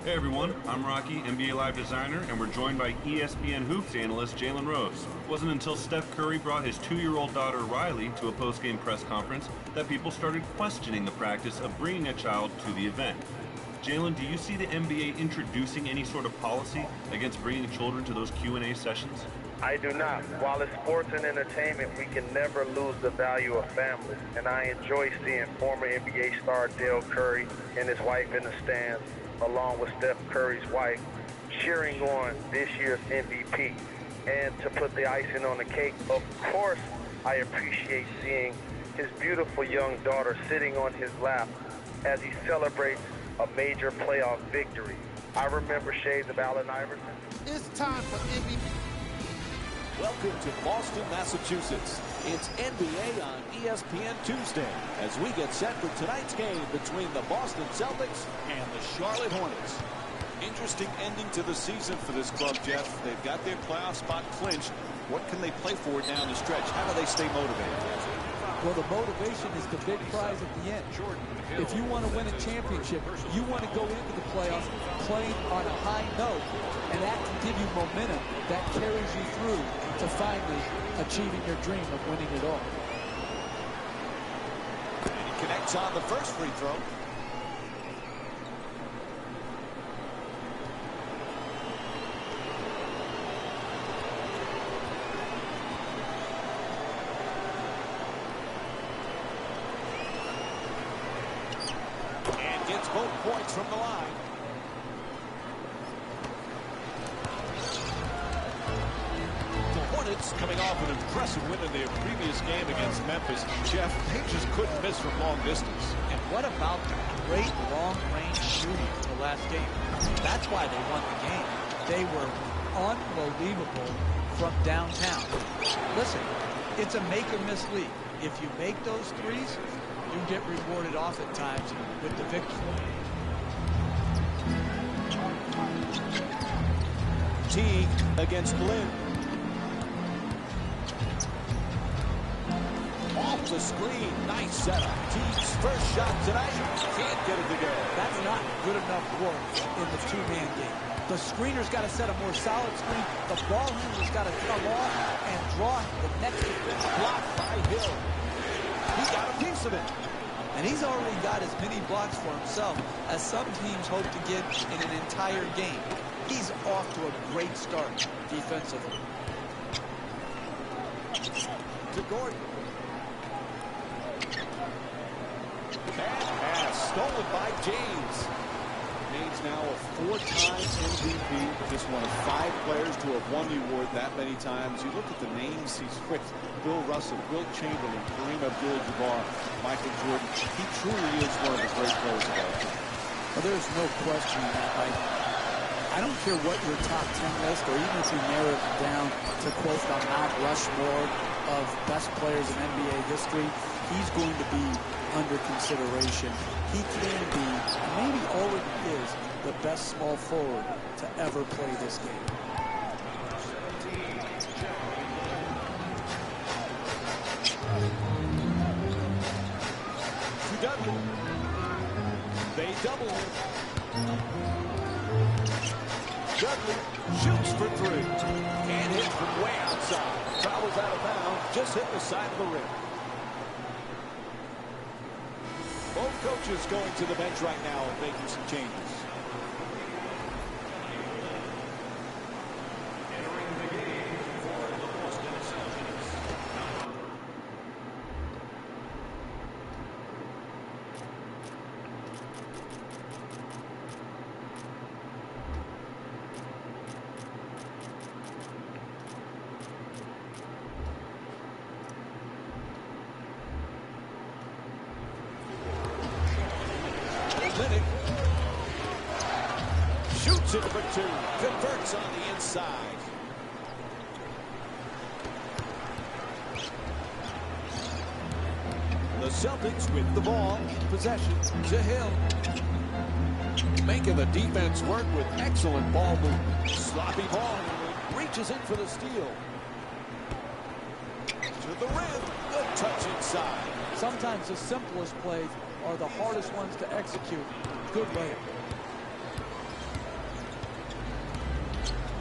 Hey everyone, I'm Rocky, NBA Live designer, and we're joined by ESPN Hoops analyst Jalen Rose. It wasn't until Steph Curry brought his 2-year-old daughter Riley to a post-game press conference that people started questioning the practice of bringing a child to the event. Jalen, do you see the NBA introducing any sort of policy against bringing children to those Q&A sessions? I do not. While it's sports and entertainment, we can never lose the value of families. And I enjoy seeing former NBA star Dale Curry and his wife in the stands, along with Steph Curry's wife, cheering on this year's MVP. And to put the icing on the cake, of course, I appreciate seeing his beautiful young daughter sitting on his lap as he celebrates a major playoff victory. I remember shades of Allen Iverson. It's time for MVP. Welcome to Boston, Massachusetts. It's NBA on ESPN Tuesday as we get set for tonight's game between the Boston Celtics and the Charlotte Hornets. Interesting ending to the season for this club, Jeff. They've got their playoff spot clinched. What can they play for down the stretch? How do they stay motivated? Well, the motivation is the big prize at the end. If you want to win a championship, you want to go into the playoffs playing on a high note, and that can give you momentum that carries you through to finally achieving your dream of winning it all. And he connects on the first free throw. Gets both points from the line. The Hornets coming off an impressive win in their previous game against Memphis. Jeff, they just couldn't miss from long distance. And what about the great long-range shooting in the last game? That's why they won the game. They were unbelievable from downtown. Listen, it's a make-or-miss league. If you make those threes, you get rewarded oftentimes with the victory. Teague against Lynn. Off the screen. Nice setup. Teague's first shot tonight. Can't get it to go. That's not good enough work in the two-man game. The screener's got to set a more solid screen. The ball handler's got to come off and draw the next defense. Blocked by Hill. He got a piece of it. And he's already got as many blocks for himself as some teams hope to get in an entire game. He's off to a great start defensively. To Gordon. Bad pass stolen by James. James now a 4-time MVP. Just one of 5 players to have won the award that many times. You look at the names he's with: Bill Russell, Wilt Chamberlain, Kareem Abdul-Jabbar, Michael Jordan. He truly is one of the great players of all time. Well, there's no question that I don't care what your top 10 list, or even if you narrow it down to quote the Mount Rushmore of best players in NBA history, he's going to be under consideration. He can be, maybe already is, the best small forward to ever play this game. To Dudley. They double him. Dudley shoots for 3. And hit from way outside. Travels out of bounds. Just hit the side of the rim. Both coaches going to the bench right now and making some changes. Shoots it for 2. Converts on the inside. The Celtics with the ball in possession. To Hill. Making the defense work with excellent ball movement. Sloppy ball. Reaches in for the steal. To the rim. Good touch inside. Sometimes the simplest plays are the hardest ones to execute. Good layup.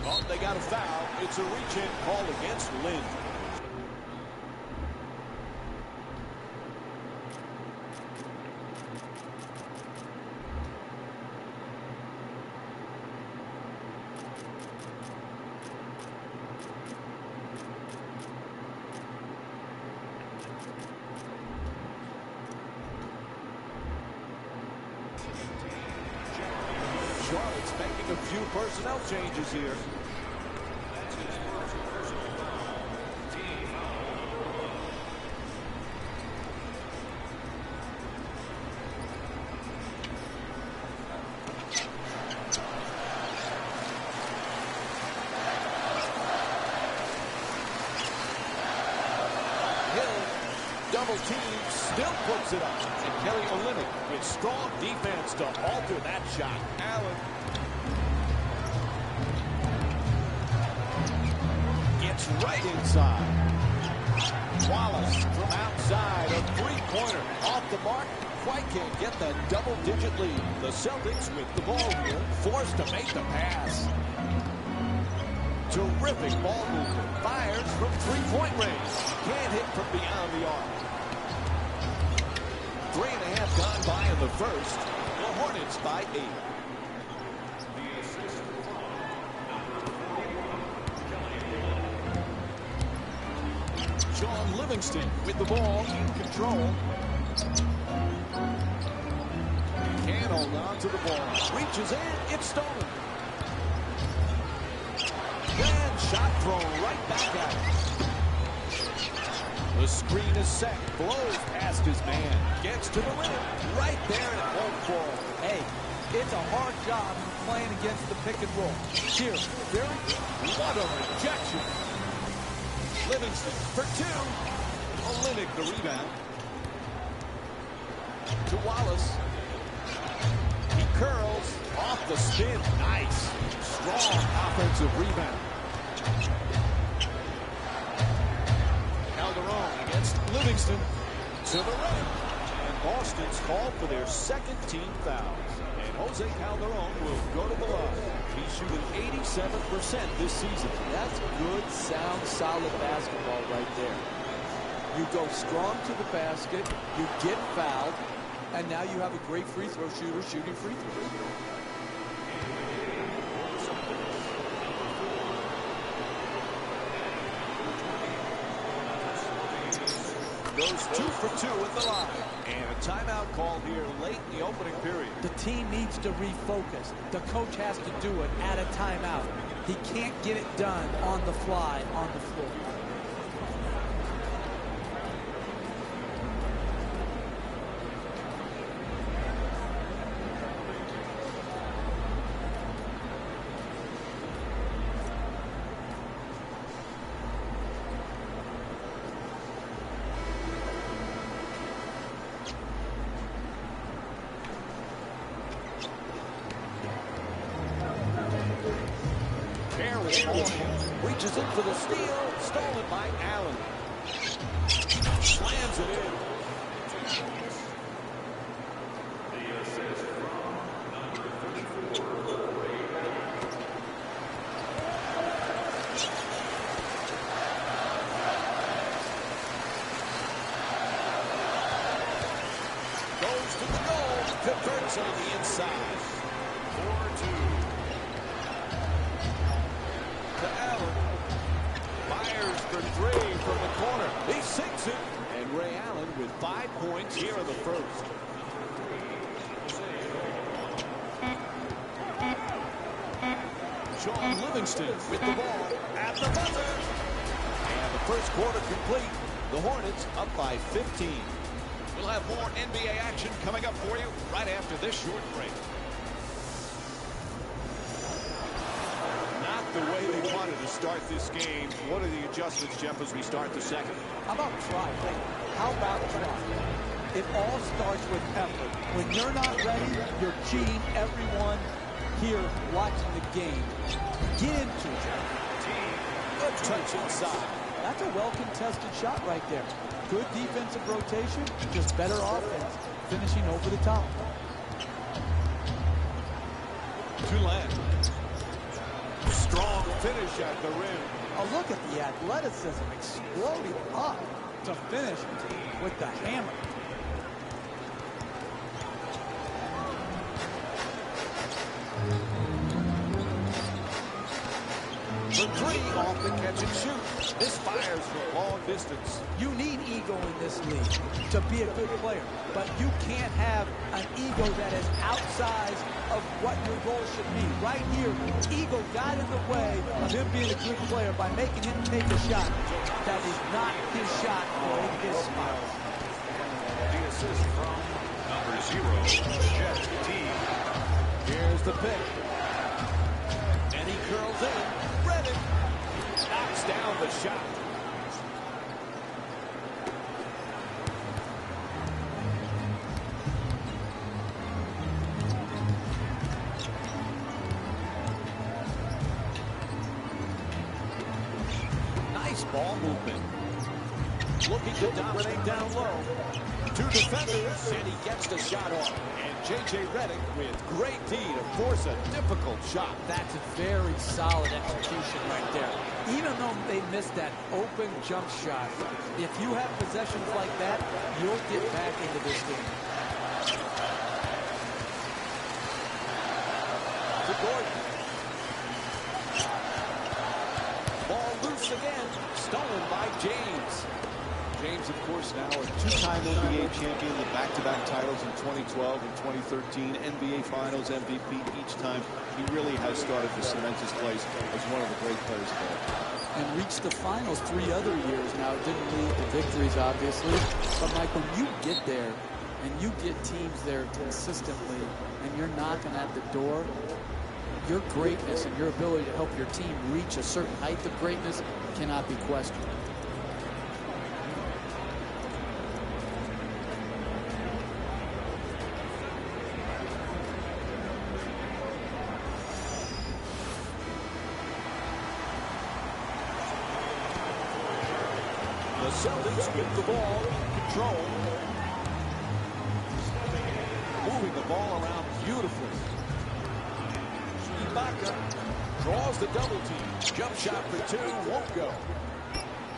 Oh, they got a foul. It's a reach-in call against Lynn. Charlotte's making a few personnel changes here. Double team, still puts it up. And Kelly Olynyk with strong defense to alter that shot. Allen gets right inside. Wallace from outside, a three-pointer off the mark. Quite can't get that double-digit lead. The Celtics with the ball here, forced to make the pass. Terrific ball movement. Fires from three-point range. Can't hit from beyond the arc. 3.5 gone by in the first. The Hornets by 8. Sean Livingston with the ball in control. Can't hold on to the ball. Reaches in. It's stolen. Grand shot thrown right back at him. The screen is set. Blows past his man. Gets to the rim. Right there and it won't fall. Hey, it's a hard job playing against the pick and roll. Here, very What a rejection. Livingston for two. Olynyk the rebound. To Wallace. He curls off the spin. Nice. Strong offensive rebound. Calderon against Livingston to the rim. And Boston's called for their second team fouls. And Jose Calderon will go to the line. He's shooting 87% this season. That's good, sound, solid basketball right there. You go strong to the basket, you get fouled, and now you have a great free throw shooter shooting free throws. Goes 2 for 2 at the line. And a timeout call here late in the opening period. The team needs to refocus. The coach has to do it at a timeout. He can't get it done on the fly on the floor. Reaches in for the steal. Stolen by Allen. Slams it in. Goes to the goal. Converts on the inside. 4-2. To Allen. Fires for three from the corner. He sinks it. And Ray Allen with 5 points here in the first. Sean Livingston with the ball at the buzzer. And the first quarter complete. The Hornets up by 15. We'll have more NBA action coming up for you right after this short break. Not the way they wanted to start this game. What are the adjustments, Jeff, as we start the second? How about try? How about try? It all starts with effort. When you're not ready, you're cheating everyone here watching the game. Get into it. A touch inside. That's a well-contested shot right there. Good defensive rotation, just better offense, finishing over the top. Tulane. Strong finish at the rim. Oh, look at the athleticism exploding up to finish with the hammer. For three, off the catch and shoot. This fires from long distance. You need ego in this league to be a good player, but you can't have an ego that is outsized of what your goal should be. Right here, ego got in the way of him being a good player by making him take a shot that is not his shot or in his style. The assist from number 0, Jeff T. Here's the pick. And he curls in. Reddick knocks down the shot. Nice ball movement. Looking to dominate down low. Two defenders, and he gets the shot off. And J.J. Reddick with great D to force a difficult shot. That's a very solid execution right there. Even though they missed that open jump shot, if you have possessions like that, you'll get back into this game. To Gordon. Ball loose again. Stolen by James. James, of course, now a two-time NBA champion, the back-to-back titles in 2012 and 2013, NBA Finals MVP each time. He really has started to cement his place as one of the great players of all time. And reached the finals 3 other years now. It didn't lead to victories, obviously. But, Mike, when you get there and you get teams there consistently and you're knocking at the door, your greatness and your ability to help your team reach a certain height of greatness cannot be questioned. The Celtics with the ball in control. Moving the ball around beautifully. Ibaka draws the double team. Jump shot for two, won't go.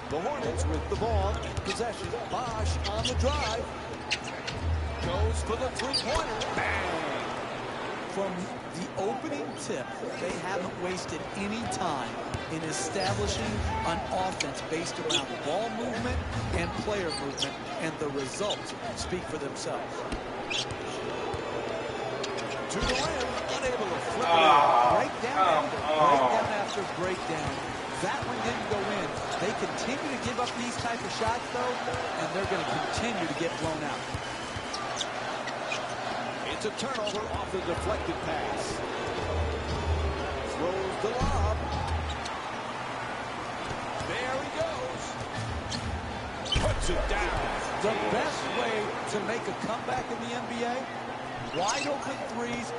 The Hornets with the ball in possession. Bosch on the drive. Goes for the three-pointer. Bang! From the opening tip, they haven't wasted any time in establishing an offense based around ball movement and player movement, and the results speak for themselves. To the rim, unable to flip it. Breakdown after breakdown. That one didn't go in. They continue to give up these type of shots, though, and they're going to continue to get blown out. It's a turnover off the deflected pass. Throws the lob. There he goes. Puts it down. The best way to make a comeback in the NBA, wide open threes,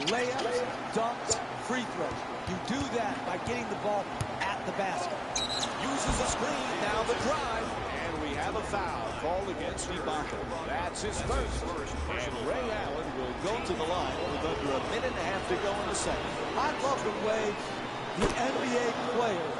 layups, dunks, free throws. You do that by getting the ball at the basket. Uses a screen, now the drive. And we have a foul called against Ibaka. That's his first. And Ray Allen will go to the line with under a minute and a half to go in the second. I love the way the NBA player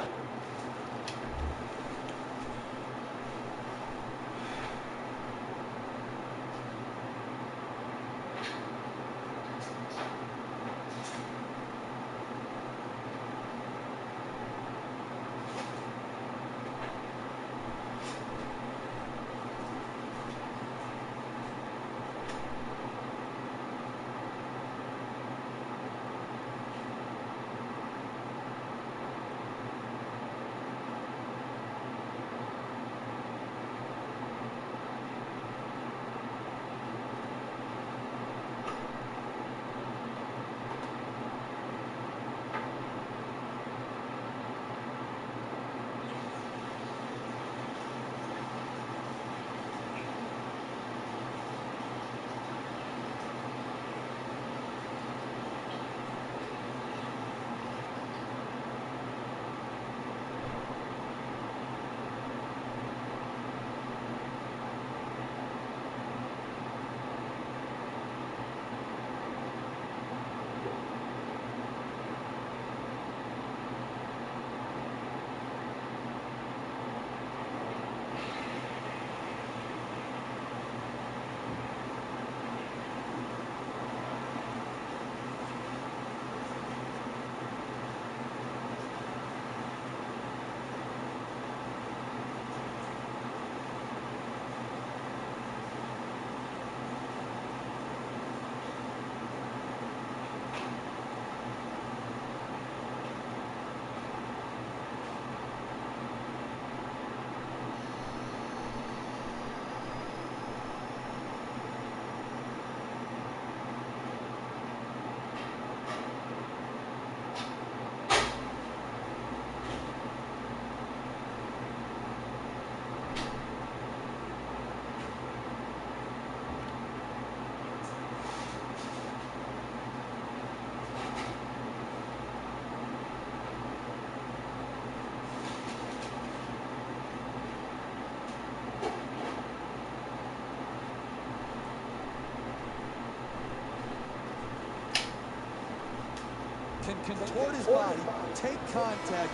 can contort his body, take contact,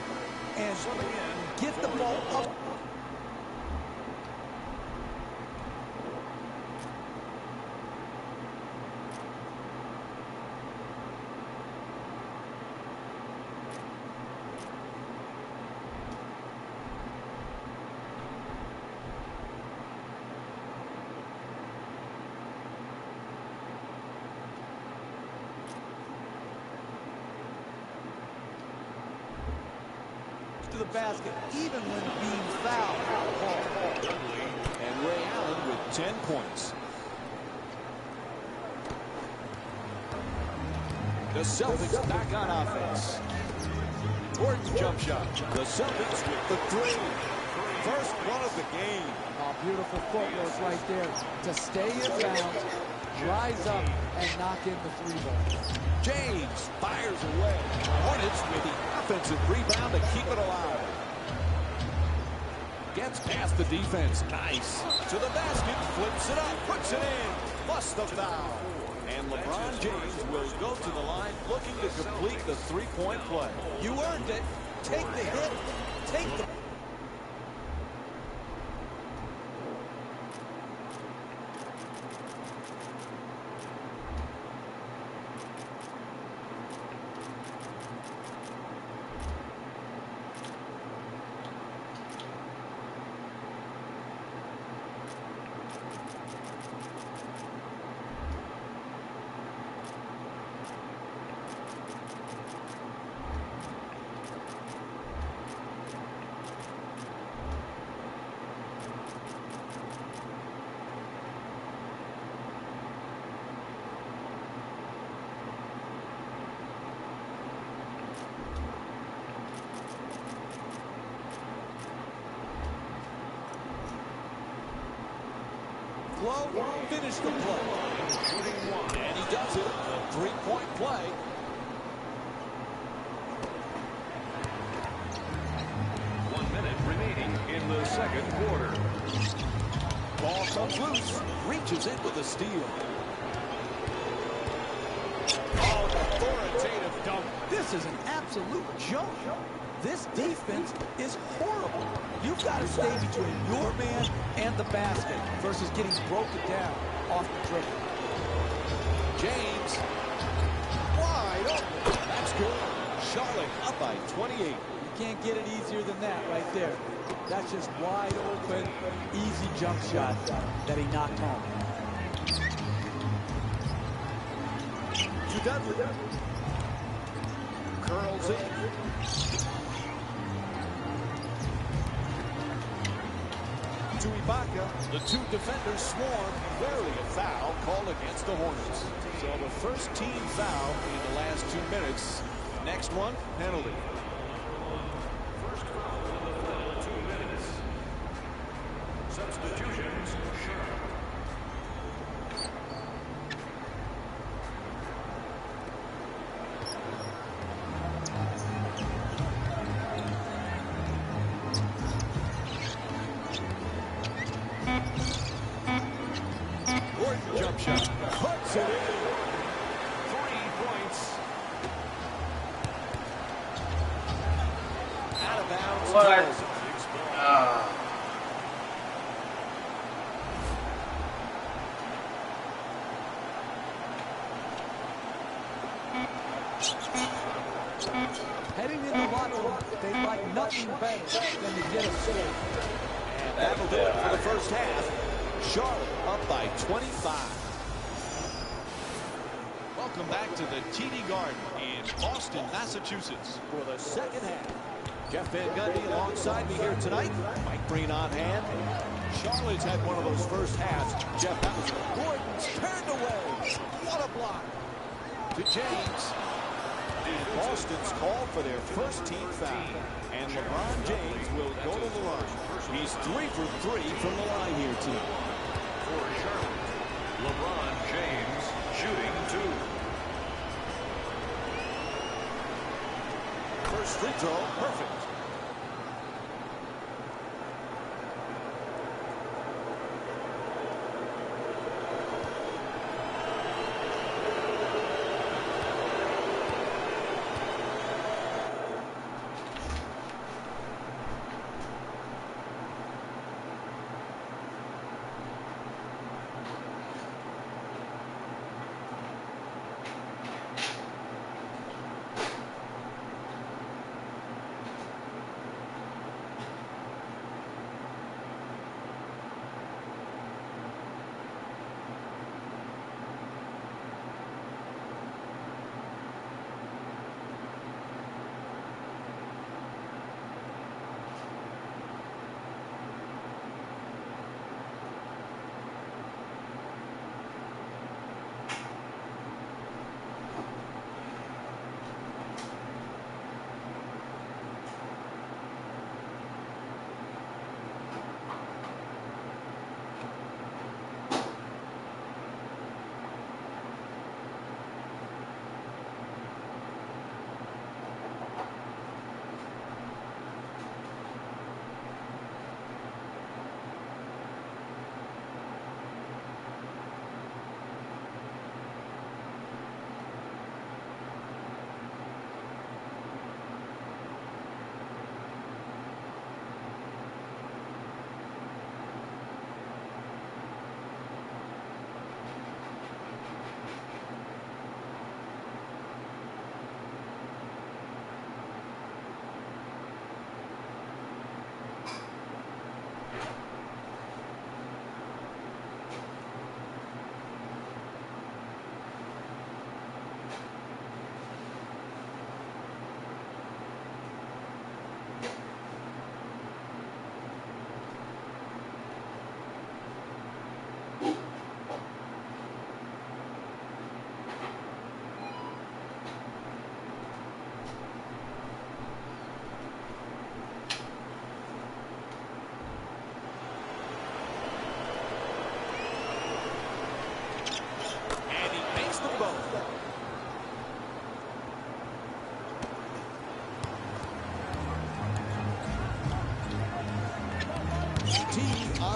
and get the ball up. To the basket, even when being fouled. And Ray Allen with 10 points. The Celtics back on offense. Gordon's jump shot. The Celtics with the three. First one of the game. Oh, beautiful footwork right there to stay in bounds, rise up, and knock in the three ball. James fires away. Hornets with the offensive rebound to keep it alive. Gets past the defense. Nice. To the basket. Flips it up. Puts it in. Busts the foul. And LeBron James will go to the line looking to complete the three-point play. You earned it. Take the hit. Take the... Finish the play. And he does it. A three-point play. Minute remaining in the second quarter. Ball comes loose. Reaches in with a steal. Oh, authoritative dunk. This is an absolute joke. This defense is horrible. You've got to stay between your man and the basket versus getting broken down off the dribble. James. Wide open. That's good. Charlotte up by 28. You can't get it easier than that right there. That's just wide open, easy jump shot that he knocked home. To Dudley. Curls in. To Ibaka. The two defenders swarm. Barely a foul called against the Hornets. So the first team foul in the last 2 minutes. Next one, penalty. First foul in the 2 minutes. Substitutions. Gordon jump shot. Puts it in. 3 points. Out of bounds. What? Heading in the locker room, they'd like nothing better than to get a score. And that'll do it for the first half. Charlotte up by 25. Welcome back to the TD Garden in Boston, Massachusetts for the second half. Jeff Van Gundy alongside me here tonight. Mike Breen on hand. Charlotte's had one of those first halves. Jeff Hauser. Gordon's turned away. What a block. To James. And Boston's called for their first team foul. And LeBron James will go to the line. He's 3 for 3 from the line here tonight. For Charlotte, LeBron James shooting 2. First free throw, perfect.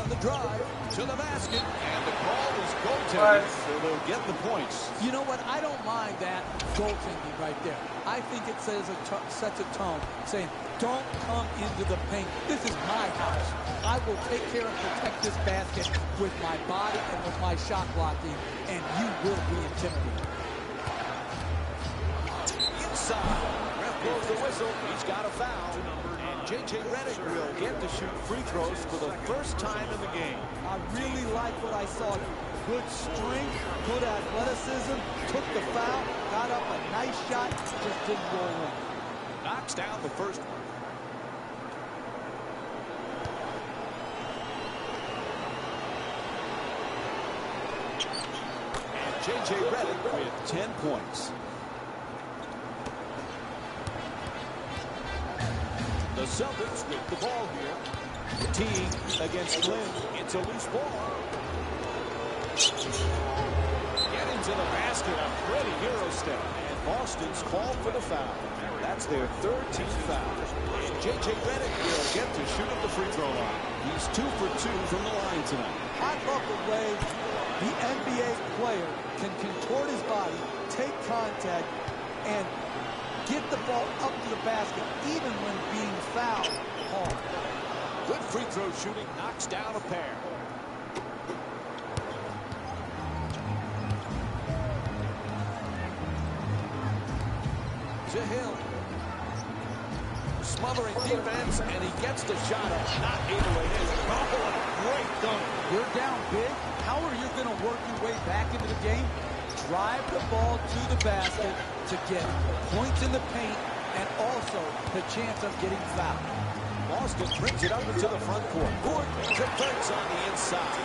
on the drive to the basket, and the call is goaltending, so they'll get the points. You know what? I don't mind that goaltending right there. I think it sets a tone saying, don't come into the paint. This is my house. I will take care and protect this basket with my body and with my shot blocking, and you will be intimidated. Inside. Ref blows the whistle. He's got a foul. And J.J. Redick will get to shoot free throws for the first time in the game. I really like what I saw. Good strength, good athleticism, took the foul, got up a nice shot, just didn't roll in. Knocks down the first one. And J.J. Redick with 10 points. The Celtics with the ball here. Teague against Flynn. It's a loose ball. Get into the basket. A pretty Euro step. And Boston's called for the foul. That's their third team foul. And J.J. Redick will get to shoot at the free throw line. He's 2 for 2 from the line tonight. I love the way the NBA player can contort his body, take contact, and get the ball up to the basket, even when being fouled hard. Good free throw shooting, knocks down a pair. To Hill. Smothering defense, and he gets the shot up, not able to hit. Oh, a great dunk. You're down big. How are you going to work your way back into the game? Drive the ball to the basket to get points in the paint and also the chance of getting fouled. Boston brings it up into the front court. Gordon converts on the inside.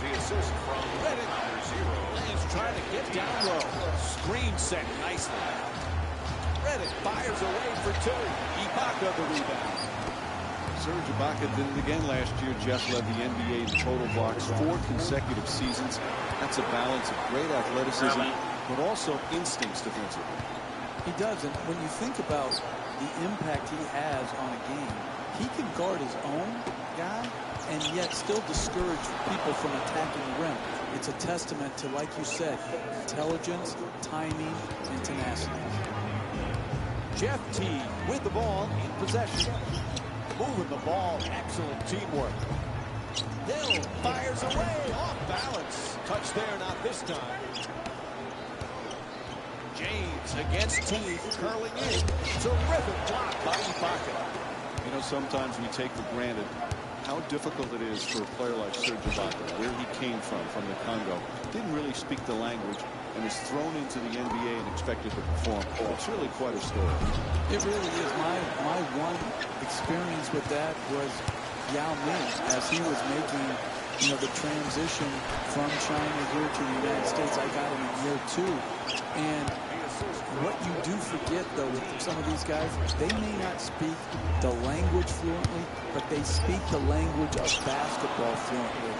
The assist from Redick. He's trying to get down low. Screen set nicely. Redick fires away for two. Ibaka the rebound. Serge Ibaka did it again last year. Jeff led the NBA in total blocks 4 consecutive seasons. That's a balance of great athleticism, but also instincts defensively. He does, and when you think about the impact he has on a game, he can guard his own guy and yet still discourage people from attacking the rim. It's a testament to, like you said, intelligence, timing, and tenacity. Jeff Teague with the ball in possession. Moving the ball, excellent teamwork. Hill fires away, off balance. Touch there, not this time. James against Teague, curling in. Terrific block by Ibaka. You know, sometimes we take for granted how difficult it is for a player like Serge Ibaka, where he came from the Congo. Didn't really speak the language and is thrown into the NBA and expected to perform. It's really quite a story. It really is. My one experience with that was Yao Ming, as he was making, the transition from China here to the United States. I got him in year 2. And what you do forget, though, with some of these guys, they may not speak the language fluently, but they speak the language of basketball fluently.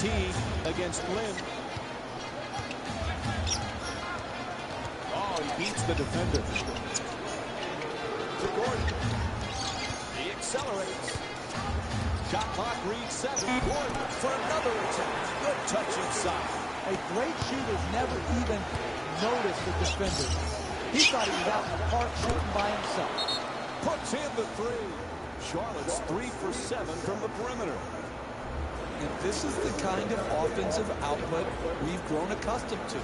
guarantee against Lynn. Oh, he beats the defender. To Gordon. He accelerates. Shot clock reads 7. Gordon for another attempt. Good touch inside. A great shooter's never even noticed the defender. He thought he was out in the park shooting by himself. Puts in the 3. Charlotte's 3 for 7 from the perimeter. And this is the kind of offensive output we've grown accustomed to.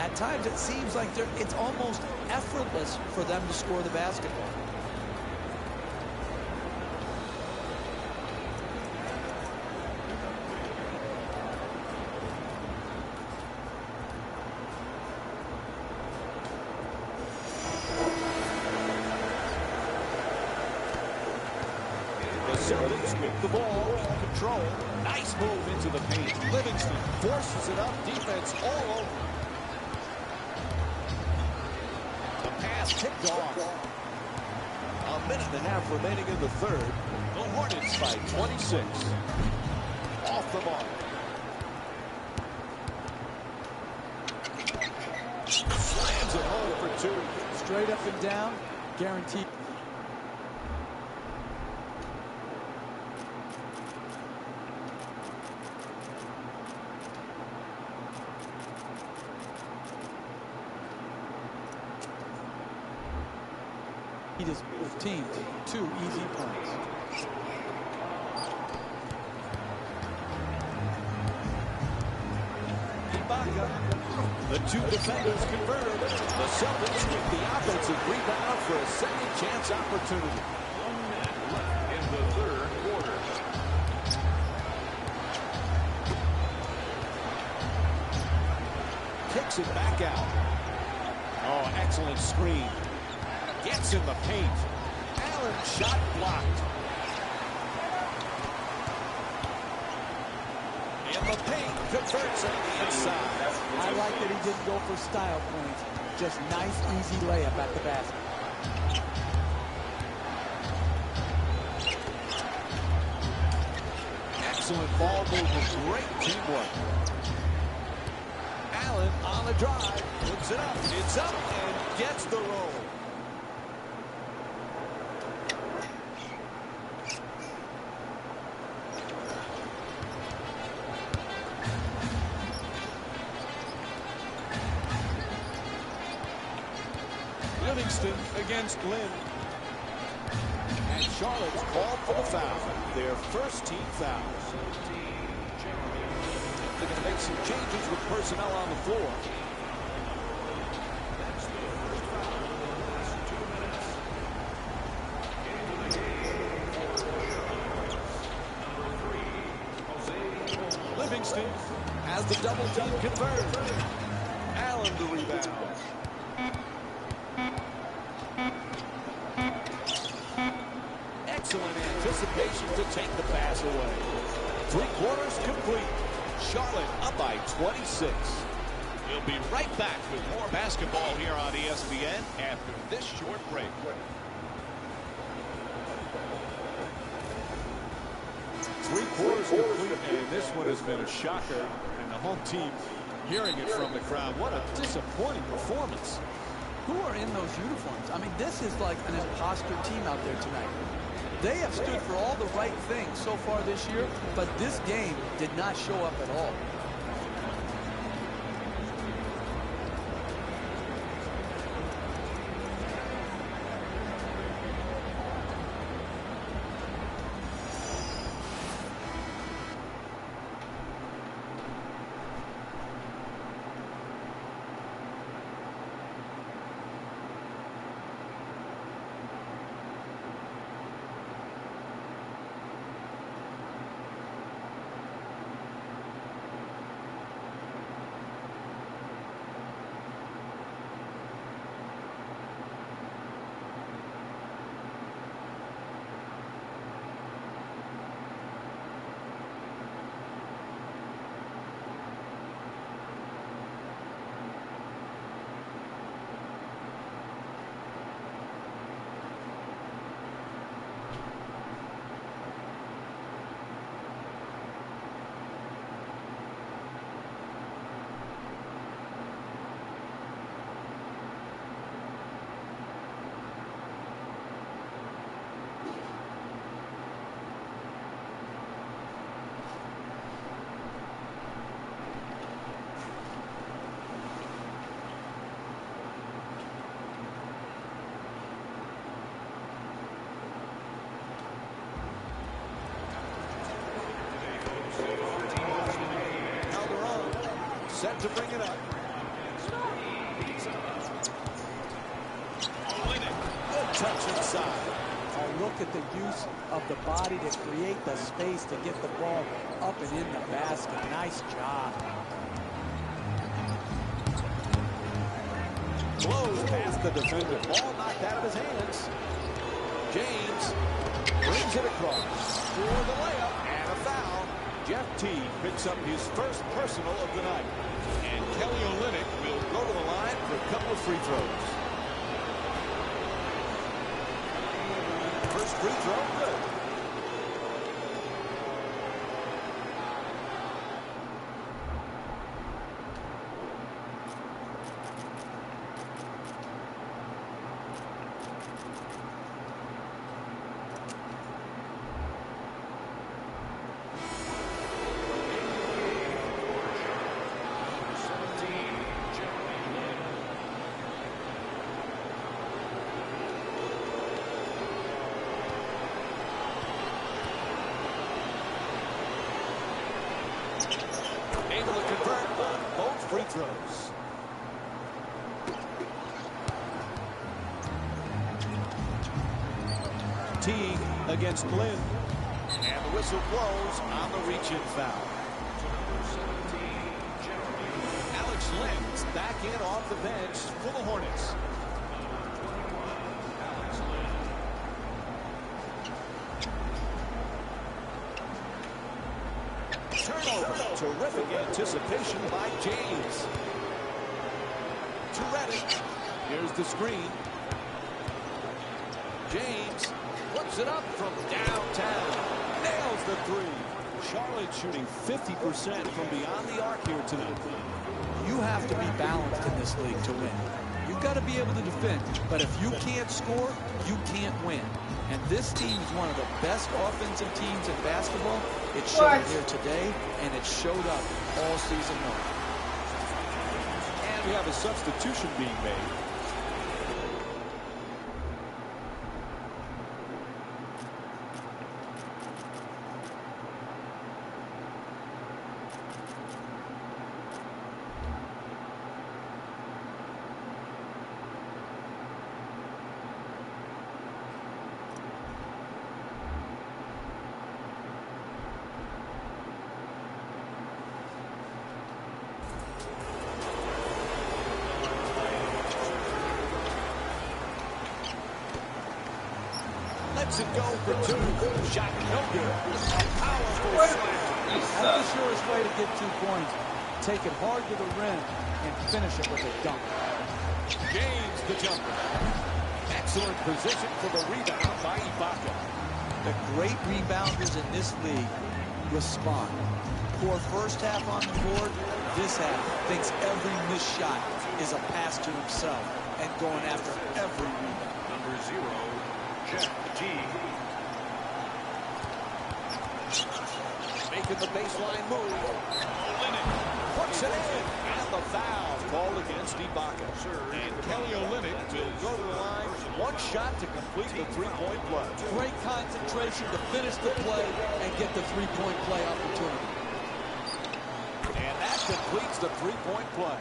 At times it seems like it's almost effortless for them to score the basketball. Celtics with the ball in control. Nice move into the paint. Livingston forces it up. Defense all over. The pass tipped off. A minute and a half remaining in the third. The Hornets by 26. Off the mark. Slams it home for 2. Straight up and down, guaranteed. His team to 2 easy points. Ibaka. The 2 defenders converted. The Celtics with the offensive rebound for a second chance opportunity. 1 minute left in the third quarter. Kicks it back out. Oh, excellent screen. Gets in the paint. Allen shot blocked. In the paint, converts on the inside. I like that he didn't go for style points. Just nice, easy layup at the basket. Excellent ball movement. Great teamwork. Allen on the drive. Puts it up. It's up and gets the roll. Livingston against Lynn. And Charlotte's called for the foul. Their first team foul. They're going to make some changes with personnel on the floor. Livingston has the double team converted. Allen the rebound. Excellent anticipation to take the pass away. 3 quarters complete. Charlotte up by 26. We'll be right back with more basketball here on ESPN after this short break. 3 quarters complete, and this one has been a shocker. And the home team hearing it from the crowd. What a disappointing performance. Who are in those uniforms? I mean, this is like an imposter team out there tonight. They have stood for all the right things so far this year, but this game did not show up at all. set to bring it up. Good touch inside. Oh, look at the use of the body to create the space to get the ball up and in the basket. Nice job. Blows past the defender. Ball knocked out of his hands. James brings it across for the layup and a foul. Jeff T picks up his first personal of the night. And Kelly Olynyk will go to the line for a couple of free throws. First free throw, good. Able to convert on both free throws. Teague against Lynn. And the whistle blows on the reach-in foul. Alex Lynn's back in off the bench for the Hornets. Turnover. Terrific anticipation by James. To Reddick. Here's the screen. James puts it up from downtown. Nails the three. Charlotte shooting 50% from beyond the arc here tonight. You have to be balanced in this league to win. You've got to be able to defend, but if you can't score, you can't win. And this team is one of the best offensive teams in basketball. It showed here today, and it showed up all season long. And we have a substitution being made. Lets it go for two. Shot no good. A powerful slam. That's the surest way to get 2 points. Take it hard to the rim and finish it with a dunk. James the jumper. Excellent position for the rebound by Ibaka. The great rebounders in this league respond. Poor first half on the board. This half thinks every missed shot is a pass to himself and going after every rebound. Number 0, Jeff T. Making the baseline move. Puts it in. And the foul called against Ibaka. And Kelly Olynyk will go to the line. One shot to complete the three-point play. Great concentration to finish the play and get the three-point play opportunity. And that completes the three-point play.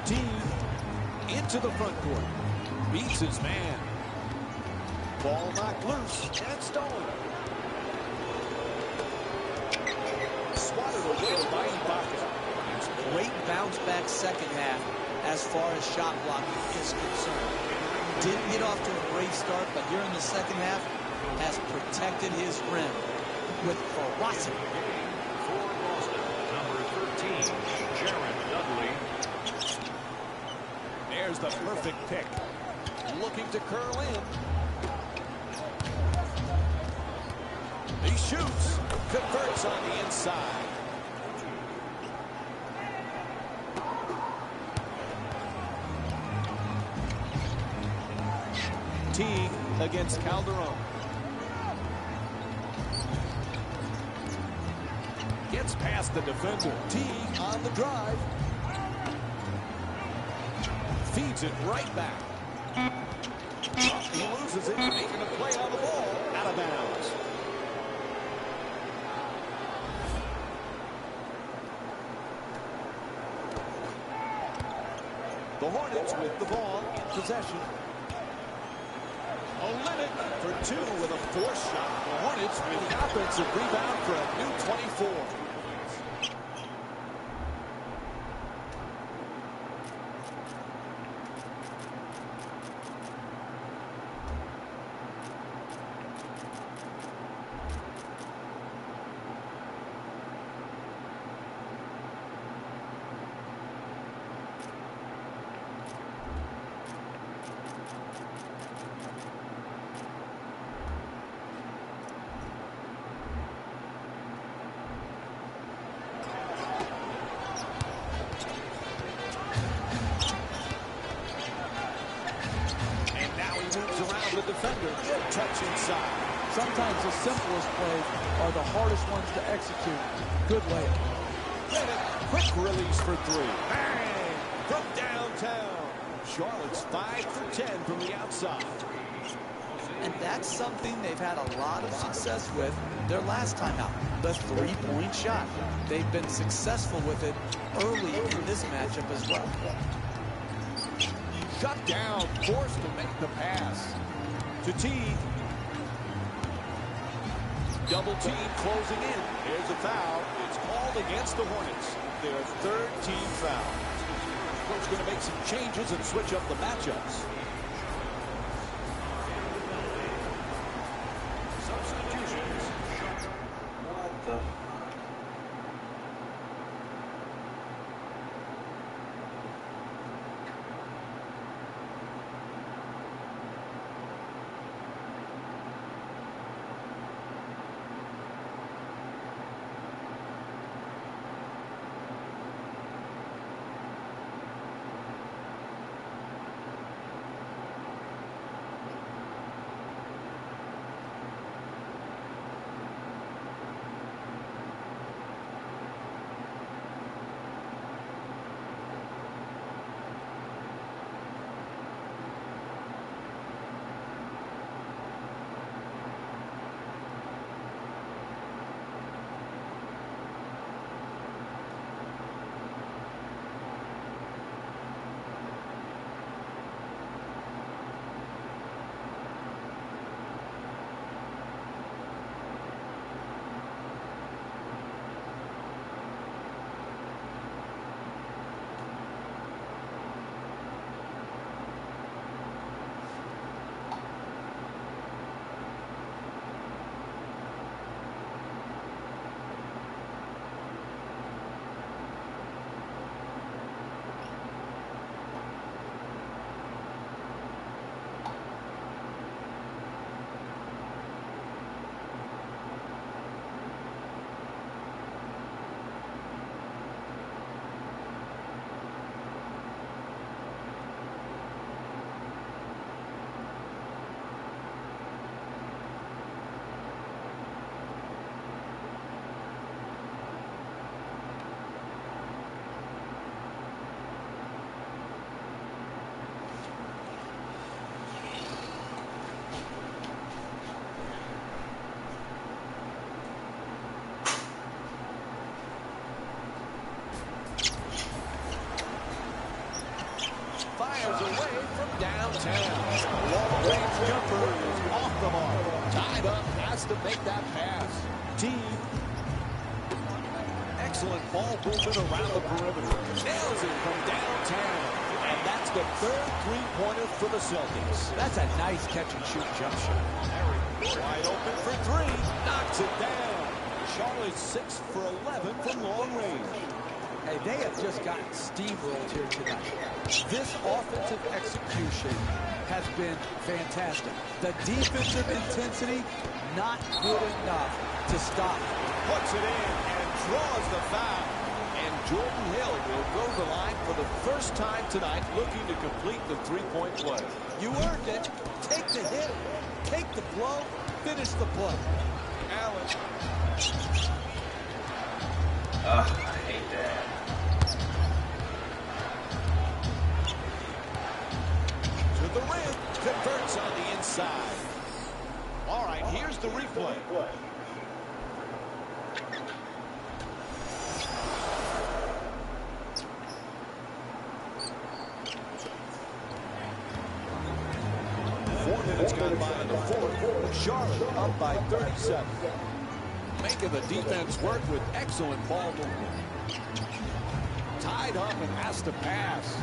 Team into the front court. Beats his man. Ball knocked loose. And it's stolen. Swatted away by Ibaka. Great bounce-back second half as far as shot blocking is concerned. Didn't get off to a great start, but here in the second half has protected his rim with ferocity. For Boston, number 13, Jared Dudley. There's the perfect pick. Looking to curl in. He shoots. Converts on the inside. Teague against Calderon. Gets past the defender. Teague on the drive. Feeds it right back. He loses it, making a play on the ball. Out of bounds. The Hornets with the ball in possession. Olynyk for two with a forced shot. The Hornets with the offensive rebound for a new 24. Around the defender, good touch inside. Sometimes the simplest plays are the hardest ones to execute. Good layup. Quick release for three. Bang! From downtown. Charlotte's 5 for 10 from the outside. And that's something they've had a lot of success with their last time out, the three-point shot. They've been successful with it early in this matchup as well. Shut down, forced to make the pass. To Teague. Double team closing in. Here's a foul. It's called against the Hornets. Their third team foul. Coach going to make some changes and switch up the matchups. Substitutions. What the? Fires away from downtown. Long-range jumper is off the mark. Tied up, has to make that pass. Teague. Excellent ball movement around the perimeter. Nails it from downtown. And that's the third three-pointer for the Celtics. That's a nice catch-and-shoot jump shot. Wide open for three. Knocks it down. Charlotte 6 for 11 from long range. Hey, they have just gotten steamrolled here tonight. This offensive execution has been fantastic. The defensive intensity, not good enough to stop. Puts it in and draws the foul. And Jordan Hill will go to the line for the first time tonight, looking to complete the three-point play. You earned it. Take the hit, take the blow, finish the play. Allen. I hate that. To the rim, converts on the inside. All right, here's the replay. in the fourth. Charlotte up by 37. Making the defense work with excellent ball movement. Tied up and has to pass.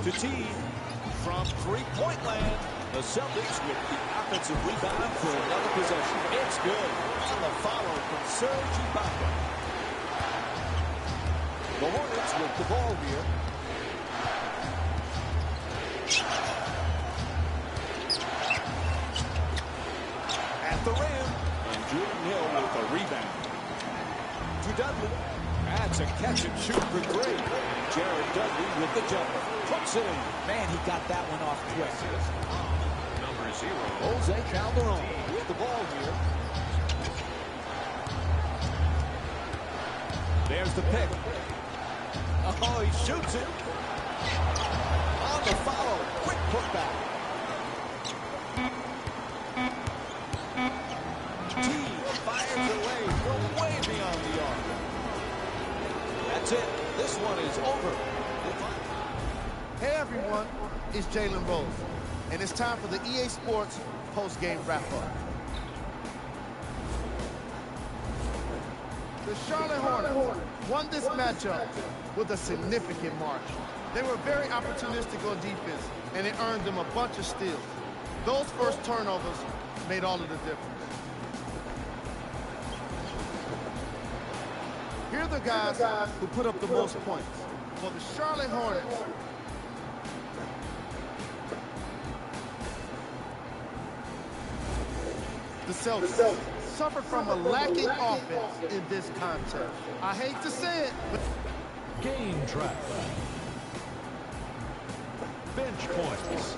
To T from three-point land. The Celtics with the offensive rebound for another possession. It's good. On the follow from Serge Ibaka. The Hornets with the ball here. At the rim. And Jordan Hill with the rebound. To Dudley. That's a catch and shoot for three. Jared Dudley with the jumper. Puts it in. Man, he got that one off quick. Number 0. Jose Calderon with the ball here. There's the pick. Oh, he shoots it. On the follow. Quick putback. T fires away from way beyond the arc. That's it. This one is over. Hey everyone, it's Jalen Rose, and it's time for the EA Sports post-game wrap-up. The Charlotte Hornets won this matchup with a significant margin. They were very opportunistic on defense, and it earned them a bunch of steals. Those first turnovers made all of the difference. Here are the guys who put up the most points. For the Charlotte Hornets, the Celtics suffered from a lacking offense in this contest. I hate to say it, but Game track. Bench points.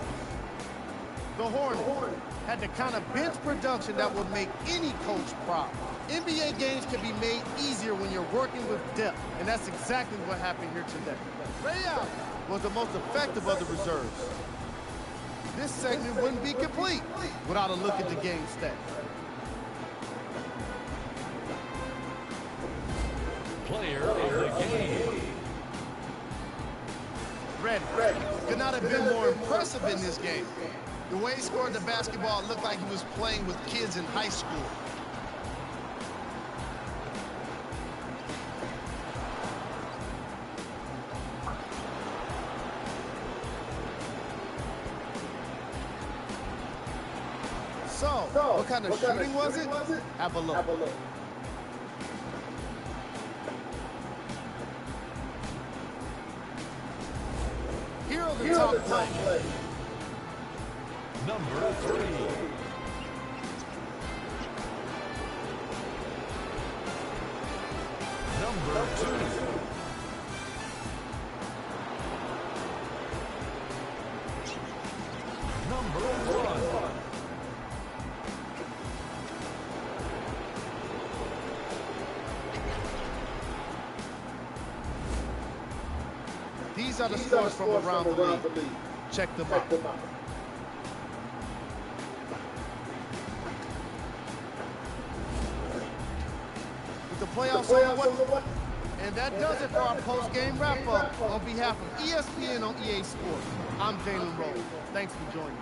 the Hornets had the kind of bench production that would make any coach proud. NBA games can be made easier when you're working with depth, and that's exactly what happened here today. Ray Allen was the most effective of the reserves. This segment wouldn't be complete without a look at the game stats. Player of the game. Red could not have been more impressive in this game. The way he scored the basketball looked like he was playing with kids in high school. So, what kind of shooting was it? Have a look. Here are the top plays. Number 3. Number 2. Number 1. These are the scores from around the league. Check them out. With the playoffs over, and that does it for our post-game wrap-up. On behalf of ESPN on EA Sports, I'm Jalen Rose. Thanks for joining me.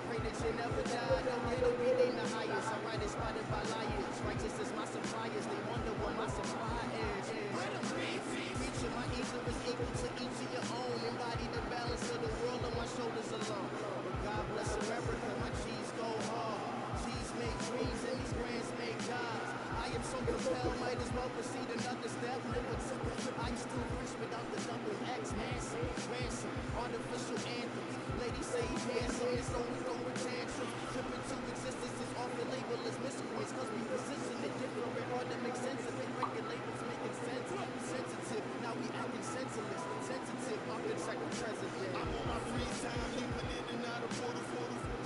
Pray that you never die. Don't get a beat in the highest. I'm right inspired by lions. Righteous is my suppliers. They wonder what my supply is. Reaching my ether is equal to each of your own. Embody the balance of the world on my shoulders alone. But God bless America. My G's go hard. G's make dreams and these grands make gods. I am so compelled, might as well proceed another step. I still fresh without the double X. Ransom, artificial anthems. Ladies say he's handsome, it's only throwing tantrums. Trip into existence is often labeled as miscreants. Cause we position it different, hard to make sense of it. Record labels making sense. Sensitive, now we acting senseless. Sensitive, often second president. I'm on my free time, leaving in and out of portals.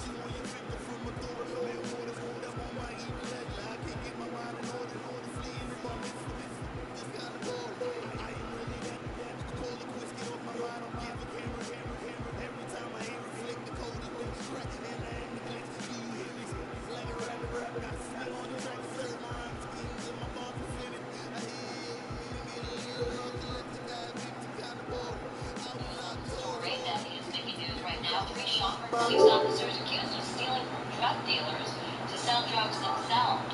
She on your finger from a door, man, waters. I'm on my evil ledger, I can't get my mind in order. Fleeing if I'm just gotta go. I ain't really that. Call the quiz, get off my mind. I'm giving camera. Every time I hear it flick, the code is been scratching and I am the glitch. Do you hear me? It's like a rapper. Got to smell on the track, serve my rhymes, schemes, and my bars are finished. I hear you get a little low to let the guy beat the kind of ball. I will not talk. Great value sticky news right now. 3 shoppers, 6 officers accused of stealing from drug dealers to sell drugs themselves.